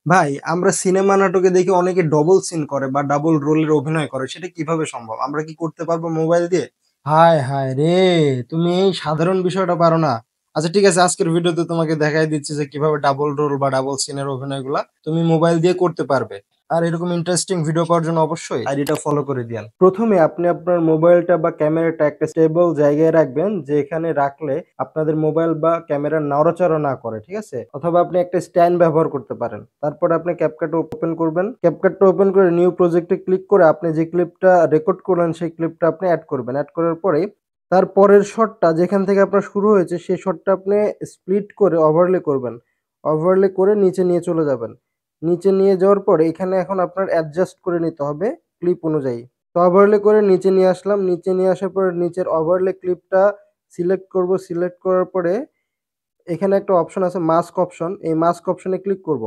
ভাই আমরা সিনেমা নাটকে দেখি অনেকে ডবল সিন করে বা ডাবল রোলের অভিনয় করে, সেটা কিভাবে সম্ভব? আমরা কি করতে পারবো মোবাইল দিয়ে? হায় হায় রে, তুমি এই সাধারণ বিষয়টা পারো না। আচ্ছা ঠিক আছে, আজকের ভিডিওতে তোমাকে দেখাই দিচ্ছি যে কিভাবে ডাবল রোল বা ডাবল সিনের অভিনয়গুলা তুমি মোবাইল দিয়ে করতে পারবে। আর এরকম ইন্টারেস্টিং ভিডিও পাওয়ার জন্য অবশ্যই আইডিটা ফলো করে দিয়েন। প্রথমে আপনি আপনার মোবাইলটা বা ক্যামেরাটা একটা স্টেবল জায়গায় রাখবেন, যেখানে রাখলে আপনাদের মোবাইল বা ক্যামেরা নড়াচড়া না করে, ঠিক আছে? অথবা আপনি একটা স্ট্যান্ড ব্যবহার করতে পারেন। তারপরে আপনি ক্যাপকাট ওপেন করবেন। ক্যাপকাটটা ওপেন করে নিউ প্রজেক্টে ক্লিক করে আপনি যে ক্লিপটা রেকর্ড করলেন সেই ক্লিপটা আপনি অ্যাড করবেন। অ্যাড করার পরেই তার পরের শটটা যেখান থেকে আপনার শুরু হয়েছে সেই শটটা আপনি স্প্লিট করে ওভারলে করবেন। ওভারলে করে নিচে নিয়ে চলে যাবেন। নিচে নিয়ে যাওয়ার পরে এখানে এখন আপনার অ্যাডজাস্ট করে নিতে হবে ক্লিপ অনুযায়ী। তো ওভারলে করে নিচে নিয়ে আসলাম। নিচে নিয়ে আসার পরে নিচের ওভারলে ক্লিপটা সিলেক্ট করব। সিলেক্ট করার পরে এখানে একটা অপশন আছে মাস্ক অপশন। এই মাস্ক অপশনে ক্লিক করব।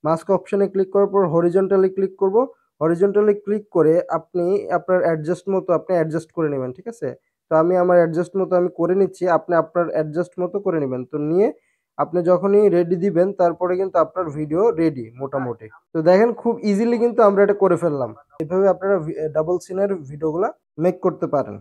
মাস্ক অপশনে ক্লিক করার পর হরিজন্টালি ক্লিক করব। হরিজন্টালি ক্লিক করে আপনি আপনার অ্যাডজাস্ট মতো আপনি অ্যাডজাস্ট করে নেবেন, ঠিক আছে? তো আমি আমার অ্যাডজাস্ট মতো আমি করে নিচ্ছি। আপনি আপনার অ্যাডজাস্ট মতো করে নেবেন। তো নিয়ে আপনি যখনই রেডি দিবেন তারপরে কিন্তু আপনার ভিডিও রেডি মোটামুটি। তো দেখেন খুব ইজিলি কিন্তু আমরা এটা করে ফেললাম। এভাবে আপনারা ডাবল সিনের ভিডিওগুলা মেক করতে পারেন।